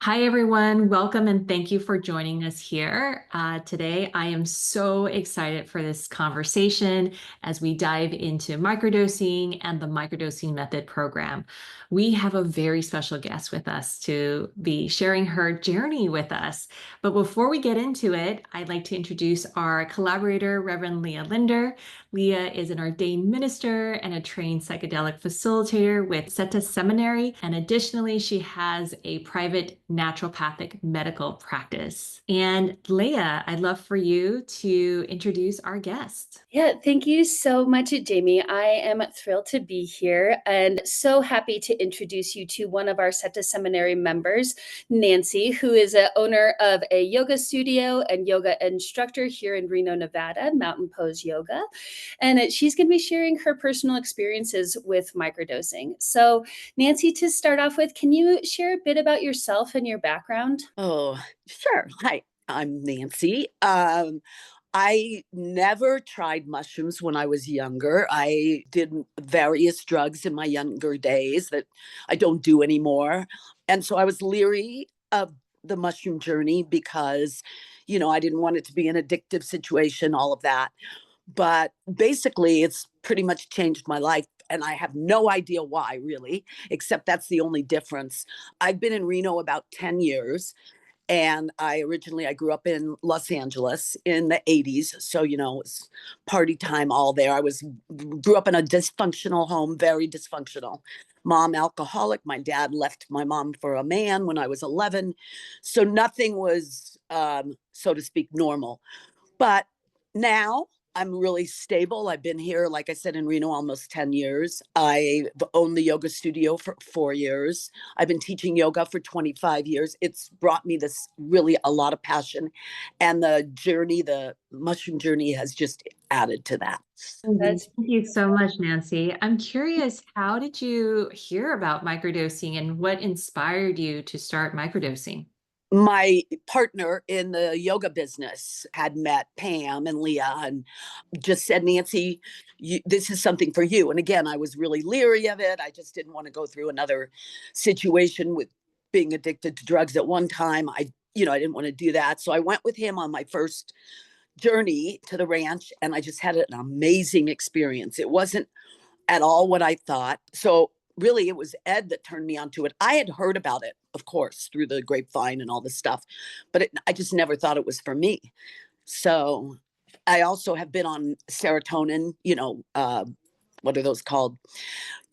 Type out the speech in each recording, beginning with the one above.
Hi, everyone. Welcome and thank you for joining us here. Today, I am so excited for this conversation as we dive into microdosing and the Microdosing Method Program. We have a very special guest with us to be sharing her journey with us. But before we get into it, I'd like to introduce our collaborator, Reverend Leah Linder. Leah is an ordained minister and a trained psychedelic facilitator with SETA Seminary. And additionally, she has a private naturopathic medical practice. And Leah, I'd love for you to introduce our guest. Yeah, thank you so much, Jamie. I am thrilled to be here and so happy to introduce you to one of our SETA Seminary members, Nancy, who is a owner of a yoga studio and yoga instructor here in Reno, Nevada, Mountain Pose Yoga. And she's going to be sharing her personal experiences with microdosing. So, Nancy, to start off with, can you share a bit about yourself and your background? Oh, sure. Hi, I'm Nancy. I never tried mushrooms when I was younger. I did various drugs in my younger days that I don't do anymore. And so I was leery of the mushroom journey because, I didn't want it to be an addictive situation, all of that. But basically, it's pretty much changed my life. And I have no idea why, really, except that's the only difference. I've been in Reno about 10 years. And I grew up in Los Angeles in the 80s. So, it's party time all there. Grew up in a dysfunctional home, very dysfunctional. Mom, alcoholic. My dad left my mom for a man when I was 11. So nothing was, so to speak, normal. But now I'm really stable. I've been here, like I said, in Reno almost 10 years. I've owned the yoga studio for 4 years. I've been teaching yoga for 25 years. It's brought me this really a lot of passion. And the mushroom journey has just added to that. Amazing. That's Thank you so much, Nancy. I'm curious, how did you hear about microdosing and what inspired you to start microdosing? My partner in the yoga business had met Pam and Leah and just said, Nancy, this is something for you. And again, I was really leery of it. I just didn't want to go through another situation with being addicted to drugs at one time. I didn't want to do that. So I went with him on my first journey to the ranch and I just had an amazing experience. It wasn't at all what I thought. So really it was Ed that turned me onto it. I had heard about it, of course, through the grapevine and all this stuff, but I just never thought it was for me. So I also have been on serotonin, what are those called?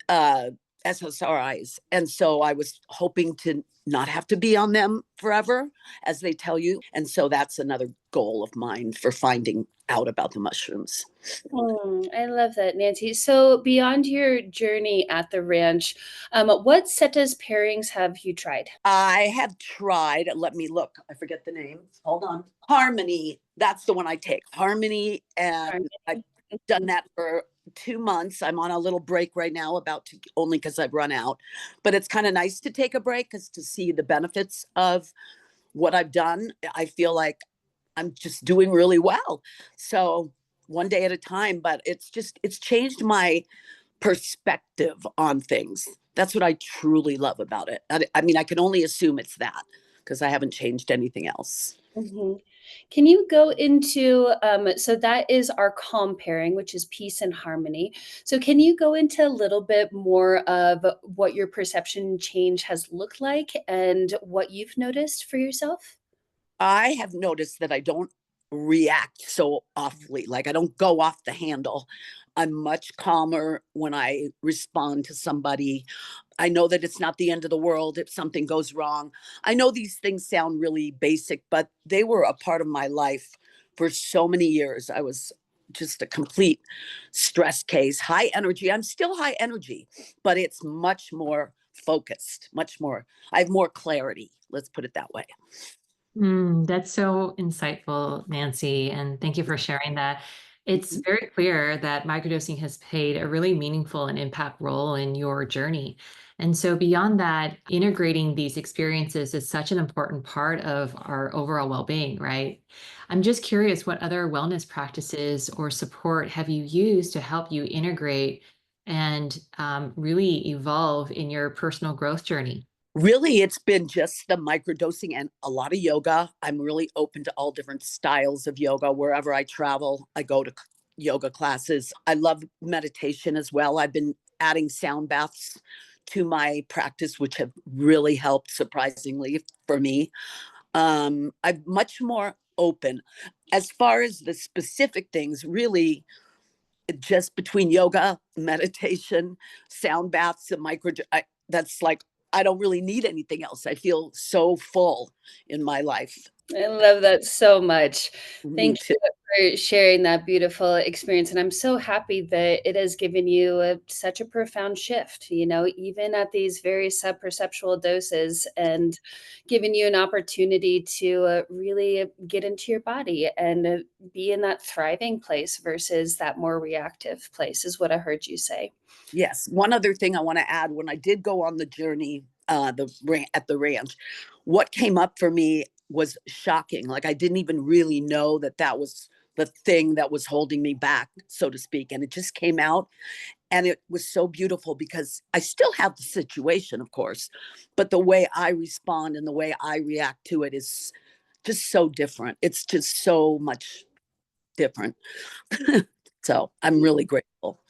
Uh, SSRIs. And so I was hoping to not have to be on them forever, as they tell you. And so that's another goal of mine for finding out about the mushrooms. I love that, Nancy. So, beyond your journey at the ranch, what SETA's pairings have you tried? I have tried, let me look, I forget the name. Hold on. Harmony. That's the one I take. Harmony. And I've done that for 2 months. I'm on a little break right now, only because I've run out. But it's kind of nice to take a break because to see the benefits of what I've done, I feel like I'm just doing really well. So one day at a time, but it's changed my perspective on things. That's what I truly love about it. I mean, I can only assume it's that because I haven't changed anything else. Mhm. Can you go into, so that is our calm pairing, which is peace and harmony. So, can you go into a little bit more of what your perception change has looked like and what you've noticed for yourself? I have noticed that I don't react so awfully. Like I don't go off the handle. I'm much calmer when I respond to somebody. I know that it's not the end of the world if something goes wrong. I know these things sound really basic, but they were a part of my life for so many years. I was just a complete stress case, high energy. I'm still high energy, but it's much more focused, much more. I have more clarity. Let's put it that way. That's so insightful, Nancy, and thank you for sharing that. It's Mhm. very clear that microdosing has played a really meaningful and impact role in your journey. And so, beyond that, integrating these experiences is such an important part of our overall well being, right? I'm just curious, what other wellness practices or support have you used to help you integrate and really evolve in your personal growth journey? Really, it's been just the microdosing and a lot of yoga. I'm really open to all different styles of yoga. Wherever I travel, I go to yoga classes. I love meditation as well. I've been adding sound baths to my practice, which have really helped surprisingly for me. I'm much more open. As far as the specific things, really, just between yoga, meditation, sound baths, and that's like, I don't really need anything else. I feel so full in my life. I love that so much. Me Thank too. you for sharing that beautiful experience, and I'm so happy that it has given you such a profound shift, even at these very sub-perceptual doses, and giving you an opportunity to really get into your body and be in that thriving place versus that more reactive place, is what I heard you say. Yes. One other thing I want to add: when I did go on the journey, at the ranch, what came up for me was shocking. Like, I didn't even really know that that was the thing that was holding me back, so to speak. And it just came out, and it was so beautiful because I still have the situation, of course, but the way I respond and the way I react to it is just so different. It's just so much different. So I'm really grateful.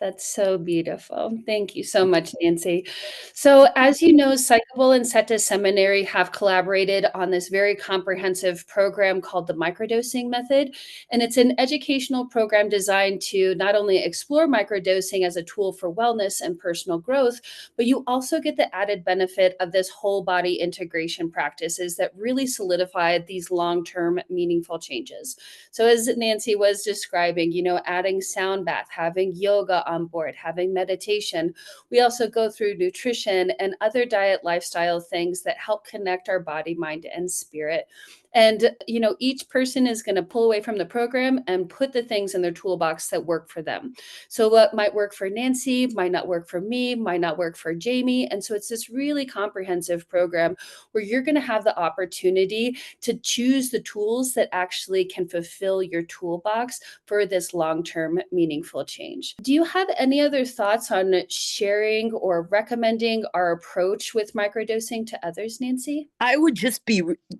That's so beautiful. Thank you so much, Nancy. So, as you know, Psychable and SETA Seminary have collaborated on this very comprehensive program called the Microdosing Method. And it's an educational program designed to not only explore microdosing as a tool for wellness and personal growth, but you also get the added benefit of this whole body integration practices that really solidify these long term meaningful changes. So, as Nancy was describing, adding sound bath, having yoga on board, having meditation. We also go through nutrition and other diet lifestyle things that help connect our body, mind, and spirit. And, each person is going to pull away from the program and put the things in their toolbox that work for them. So, what might work for Nancy might not work for me, might not work for Jamie. And so, it's this really comprehensive program where you're going to have the opportunity to choose the tools that actually can fulfill your toolbox for this long-term meaningful change. Do you have any other thoughts on sharing or recommending our approach with microdosing to others, Nancy? I would just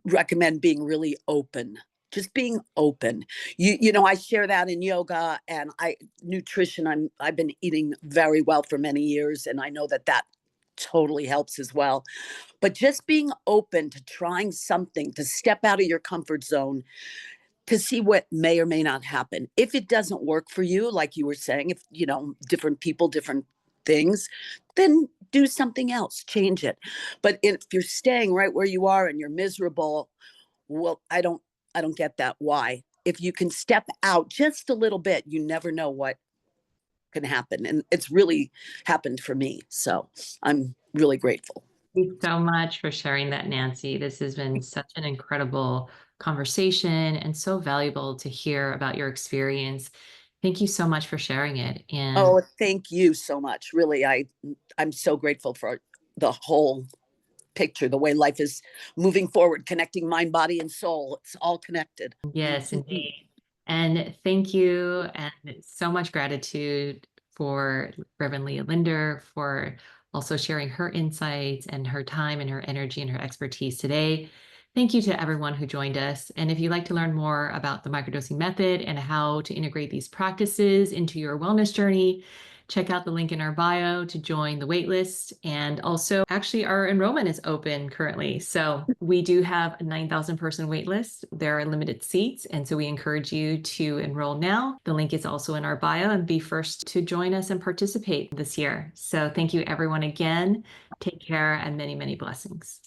recommend being really open. Just being open. I share that in yoga and I nutrition. I've been eating very well for many years, and I know that that totally helps as well. But just being open to trying something, to step out of your comfort zone, to see what may or may not happen. If it doesn't work for you, like you were saying, if different people, different things, then do something else, change it. But if you're staying right where you are and you're miserable, well, I don't get that. Why? If you can step out just a little bit, you never know what can happen. And it's really happened for me. So I'm really grateful. Thank you so much for sharing that, Nancy. This has been such an incredible conversation and so valuable to hear about your experience. Thank you so much for sharing it. And Oh, thank you so much. Really, I'm so grateful for the whole picture, the way life is moving forward, connecting mind, body, and soul. It's all connected. yes, indeed. And thank you, and so much gratitude for Reverend Leah Linder for also sharing her insights and her time and her energy and her expertise today. Thank you to everyone who joined us. And if you'd like to learn more about the microdosing method and how to integrate these practices into your wellness journey, check out the link in our bio to join the waitlist. And also, actually, our enrollment is open currently. So we do have a 9,000 person waitlist. There are limited seats. And so we encourage you to enroll now. The link is also in our bio, and be first to join us and participate this year. So thank you, everyone, again. Take care, and many, many blessings.